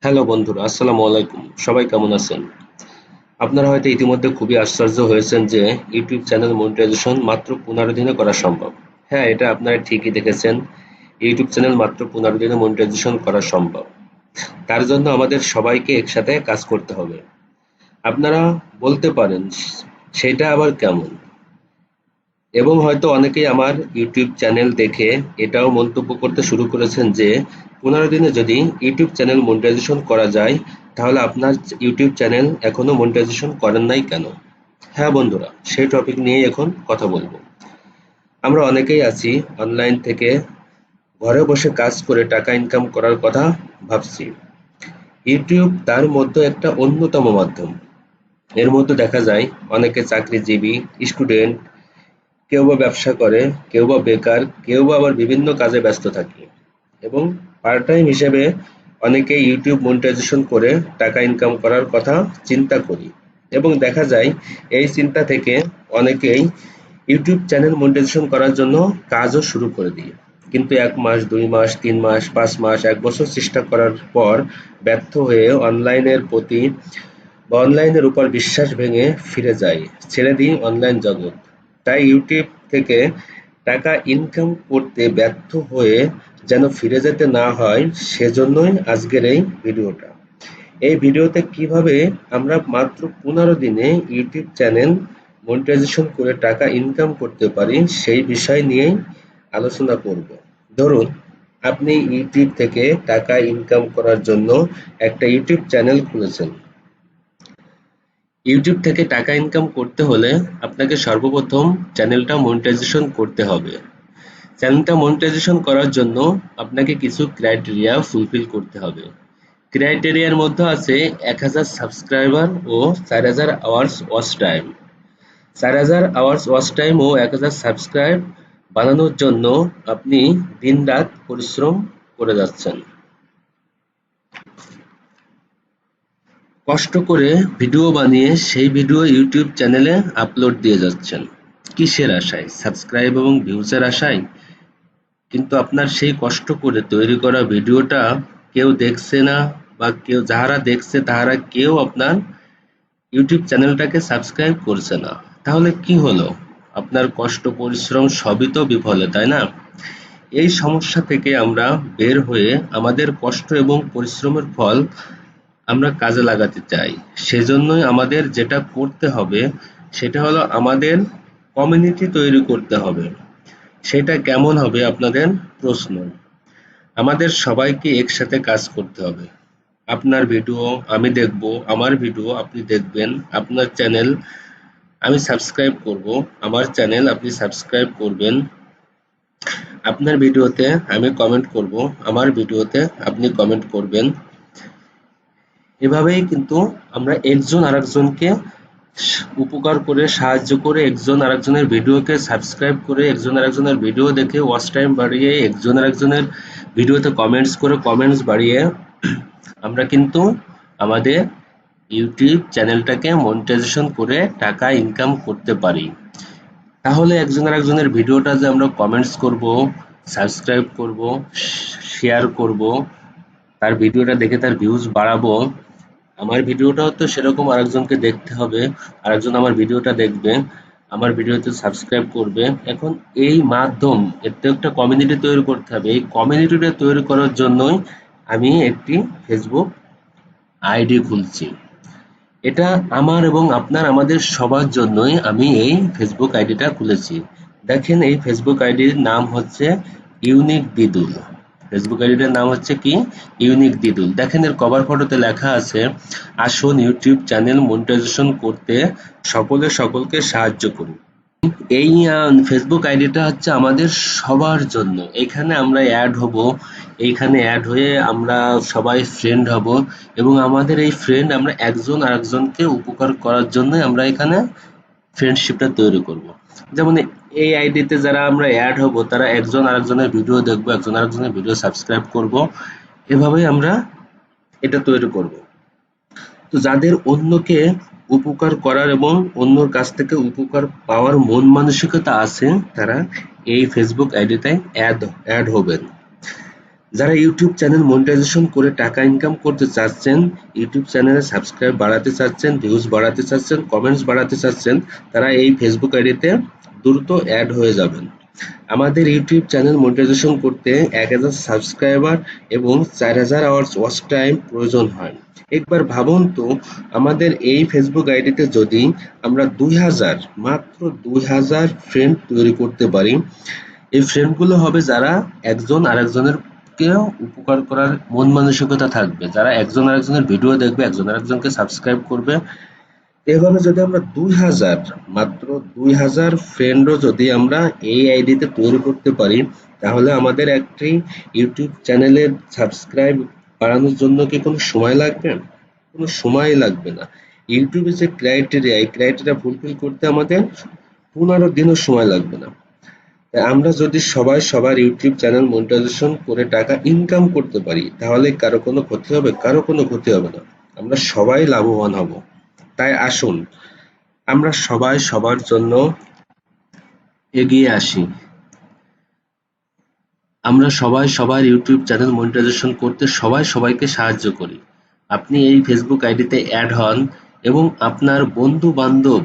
Hello বন্ধুরা, আসসালামু আলাইকুম। সবাই কেমন আছেন? আপনারা হয়তো ইতিমধ্যে খুবই আশ্চর্য হয়েছেন যে ইউটিউব চ্যানেল মনিটাইজেশন মাত্র 15 দিনে করা সম্ভব। হ্যাঁ, এটা আপনারা ঠিকই দেখেছেন। ইউটিউব চ্যানেল মাত্র 15 দিনে মনিটাইজেশন করা সম্ভব। তার জন্য আমাদের সবাইকে একসাথে কাজ করতে হবে। আপনারা বলতে পারেন, সেটা আবার কেমন? এবং হয়তো অনেকেই আমার ইউটিউব চ্যানেল দেখে এটাও মন্তব্য করতে শুরু করেছেন যে 15 দিনে যদি ইউটিউব চ্যানেল মনিটাইজেশন করা যায়, তাহলে আপনার ইউটিউব চ্যানেল এখনো মনিটাইজেশন করেন নাই কেন? হ্যাঁ বন্ধুরা, সেই টপিক নিয়ে এখন কথা বলবো। আমরা অনেকেই আছি অনলাইন থেকে ঘরে বসে কাজ করে টাকা ইনকাম করার কথা ভাবছি। ইউটিউব তার মধ্যে একটা অন্যতম মাধ্যম। এর মধ্যে দেখা যায় অনেকে চাকরিজীবী, স্টুডেন্ট, কেউ বা ব্যবসা করে, কেউ বা বেকার, কেউ বা আবার বিভিন্ন কাজে ব্যস্ত থাকে এবং পার্ট টাইম হিসেবে অনেকে ইউটিউব মনিটাইজেশন করে টাকা ইনকাম করার কথা চিন্তা করি এবং দেখা যায় এই চিন্তা থেকে অনেকেই ইউটিউব চ্যানেল মনিটাইজেশন করার জন্য কাজও শুরু করে দিই, কিন্তু 1 মাস, 2 মাস, 3 মাস, 5 মাস, 1 বছর চেষ্টা করার পর ব্যর্থ হয়ে অনলাইনের প্রতি বা অনলাইনের উপর বিশ্বাস ভেঙে ফিরে যাই, ছেড়ে দিই অনলাইন জগৎ। তাই ইউটিউব থেকে টাকা ইনকাম করতে ব্যর্থ হয়ে যেন ফিরে যেতে না হয়, সেজন্যই আজকের এই ভিডিওটা। এই ভিডিওতে কিভাবে আমরা মাত্র 15 দিনে ইউটিউব চ্যানেল মনিটাইজেশন করে টাকা ইনকাম করতে পারি, সেই বিষয় নিয়েই আলোচনা করব। ধরুন, আপনি ইউটিউব থেকে টাকা ইনকাম করার জন্য একটা ইউটিউব চ্যানেল খুলেছেন। ইউটিউব থেকে টাকা ইনকাম করতে হলে আপনাকে সর্বপ্রথম চ্যানেলটা মনিটাইজেশন করতে হবে। চ্যানেলটা মনিটাইজেশন করার জন্য আপনাকে কিছু ক্রাইটেরিয়া ফুলফিল করতে হবে। ক্রাইটেরিয়ার মধ্যে আছে 1000 সাবস্ক্রাইবার ও 4000 hours watch time. 4000 hours watch time ও 1000 সাবস্ক্রাইব বানানোর জন্য আপনি দিন-রাত পরিশ্রম করে যাচ্ছেন। কষ্ট করে ভিডিও বানিয়ে সেই ভিডিও ইউটিউব চ্যানেলে আপলোড দিয়ে যাচ্ছেন। কিসের আশায়? সাবস্ক্রাইব এবং ভিউজের আশায়? কিন্তু আপনার সেই কষ্ট করে তৈরি করা ভিডিওটা কেউ দেখছে না, বা কেউ যাহারা দেখছে তাহারা কেউ আপনার ইউটিউব চ্যানেলটাকে সাবস্ক্রাইব করছে না। তাহলে কি হলো? আপনার কষ্ট পরিশ্রম সবই তো বিফলে, তাই না? এই সমস্যা থেকে আমরা বের হয়ে আমাদের কষ্ট এবং পরিশ্রমের ফল আমরা কাজে লাগাতে চাই। সেজন্যই আমাদের যেটা করতে হবে সেটা হলো আমাদের কমিউনিটি তৈরি করতে হবে। সেটা কেমন হবে আপনাদের প্রশ্ন? আমাদের সবাইকে একসাথে কাজ করতে হবে। আপনার ভিডিও আমি দেখব, আমার ভিডিও আপনি দেখবেন, আপনার চ্যানেল আমি সাবস্ক্রাইব করব, আমার চ্যানেল আপনি সাবস্ক্রাইব করবেন, আপনার ভিডিওতে আমি কমেন্ট করব, আমার ভিডিওতে আপনি কমেন্ট করবেন। এভাবেই কিন্তু আমরা একজন আরেকজনকে উপকার করে, সাহায্য করে, একজন আরেকজনের ভিডিওকে সাবস্ক্রাইব করে, একজন আরেকজনের ভিডিও দেখে ওয়াচ টাইম বাড়িয়ে, একজন আরেকজনের ভিডিওতে কমেন্টস করে কমেন্টস বাড়িয়ে আমরা কিন্তু আমাদের ইউটিউব চ্যানেলটাকে মনিটাইজেশন করে টাকা ইনকাম করতে পারি। তাহলে একজন আরেকজনের ভিডিওটা যে আমরা কমেন্টস করব, সাবস্ক্রাইব করব, শেয়ার করব, তার ভিডিওটা দেখে তার ভিউজ বাড়াবো, আমার ভিডিওটাও তো সেরকম আরেকজনকে দেখতে হবে, আরেকজন আমার ভিডিওটা দেখবে, আমার ভিডিওতে সাবস্ক্রাইব করবে। এখন এই মাধ্যম, এর তো একটা কমিউনিটি তৈরি করতে হবে। এই কমিউনিটিটা তৈরি করার জন্যই আমি একটি ফেসবুক আইডি খুলছি। এটা আমার এবং আপনার, আমাদের সবার জন্যই আমি এই ফেসবুক আইডিটা খুলেছি। দেখেন, এই ফেসবুক আইডির নাম হচ্ছে ইউনিক দিদুল। ফেসবুক আইডিটার নাম হচ্ছে কি? ইউনিক দিদুল। দেখেন, এর কভার ফটোতে লেখা আছে, আসুন ইউটিউব চ্যানেল মনিটাইজেশন করতে সকলে সকলকে সাহায্য করুন। এই ফেসবুক আইডিটা হচ্ছে আমাদের সবার জন্য। এখানে আমরা অ্যাড হব, এইখানে অ্যাড হয়ে আমরা সবাই ফ্রেন্ড হব এবং আমাদের এই ফ্রেন্ড আমরা একজন আরেকজনকে উপকার করার জন্য আমরা এখানে ফ্রেন্ডশিপটা তৈরি করব। যেমন এই আইডিতে যারা আমরা অ্যাড হব তারা একজন আরেকজনের ভিডিও দেখবো, একজন আরেকজনের ভিডিও সাবস্ক্রাইব করব। এভাবেই আমরা এটা তৈরি করব। তো যাদের অন্যকে উপকার করার এবং অন্যর কাছ থেকে উপকার পাওয়ার মন মানসিকতা আছে, তারা এই ফেসবুক আইডিটায় অ্যাড হবেন। যারা ইউটিউব চ্যানেল মনিটাইজেশন করে টাকা ইনকাম করতে চাচ্ছেন, ইউটিউব চ্যানেলে সাবস্ক্রাইব বাড়াতে চাচ্ছেন, ভিউজ বাড়াতে চাচ্ছেন, কমেন্টস বাড়াতে চাচ্ছেন, তারা এই ফেসবুক আইডিতে দ্রুত অ্যাড হয়ে যাবেন। আমাদের ইউটিউব চ্যানেল মনিটাইজেশন করতে 1000 সাবস্ক্রাইবার এবং 4000 আওয়ার্স ওয়াচ টাইম প্রয়োজন হয়। একবার ভাবুন তো, আমাদের এই ফেসবুক আইডিতে যদি আমরা 2000, মাত্র 2000 ফ্রেন্ড তৈরি করতে পারি, এই ফ্রেন্ডগুলো হবে যারা একজন আরেকজনের কেও উপকার করার মন মানসিকতা থাকবে, যারা একজন আরেকজনের ভিডিও দেখবে, একজন আরেকজনকে সাবস্ক্রাইব করবে। এভাবে যদি আমরা 2000, মাত্র 2000 ফ্রেন্ডও যদি আমরা এই আইডিতে তৈরি করতে পারি, তাহলে আমাদের একটি ইউটিউব চ্যানেলের সাবস্ক্রাইব বাড়ানোর জন্য কি কোনো সময় লাগবে? কোনো সময় লাগবে না। ইউটিউবের যে ক্রাইটেরিয়া, এই ক্রাইটেরিয়া ফুলফিল করতে আমাদের 15 দিনও সময় লাগবে না। তাই আমরা যদি সবাই সবার ইউটিউব চ্যানেল মনিটাইজেশন করে টাকা ইনকাম করতে পারি, তাহলে কারো কোনো ক্ষতি হবে? কারো কোনো ক্ষতি হবে না। আমরা সবাই লাভবান হব। তাই আসুন আমরা সবাই সবার জন্য এগিয়ে আসি। আমরা সবাই সবার ইউটিউব চ্যানেল মনিটাইজেশন করতে সবাই সবাইকে সাহায্য করি। আপনি এই ফেসবুক আইডিতে অ্যাড হন এবং আপনার বন্ধু বান্ধব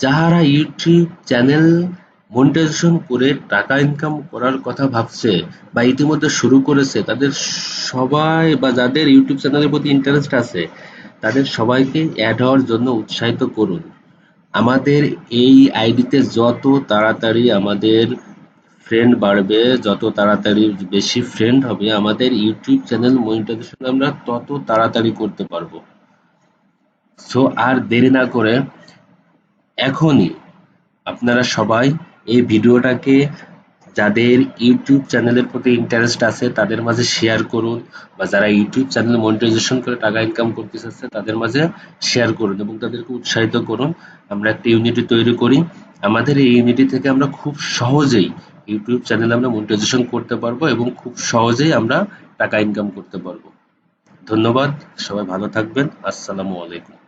যাহারা ইউটিউব চ্যানেল মনিটাইজেশন করে টাকা ইনকাম করার কথা ভাবছে বা ইতিমধ্যে শুরু করেছে, তাদের সবাই বা যাদের ইউটিউব চ্যানেলের প্রতি ইন্টারেস্ট আছে, তাদের সবাইকে অ্যাড হওয়ার জন্য উৎসাহিত করুন। আমাদের এই আইডিতে যত তাড়াতাড়ি আমাদের ফ্রেন্ড বাড়বে, যত তাড়াতাড়ি বেশি ফ্রেন্ড হবে, আমাদের ইউটিউব চ্যানেল মনিটাইজেশন আমরা তত তাড়াতাড়ি করতে পারবো। সো আর দেরি না করে এখনই আপনারা সবাই এই ভিডিওটাকে যাদের ইউটিউব চ্যানেলের প্রতি ইন্টারেস্ট আছে তাদের মাঝে শেয়ার করুন, বা যারা ইউটিউব চ্যানেল মনিটাইজেশন করে টাকা ইনকাম করতে চাচ্ছে তাদের মাঝে শেয়ার করুন এবং তাদেরকে উৎসাহিত করুন। আমরা একটা ইউনিটি তৈরি করি। আমাদের এই ইউনিটি থেকে আমরা খুব সহজেই ইউটিউব চ্যানেল আমরা মনিটাইজেশন করতে পারবো এবং খুব সহজেই আমরা টাকা ইনকাম করতে পারবো। ধন্যবাদ। সবাই ভালো থাকবেন। আসসালামু আলাইকুম।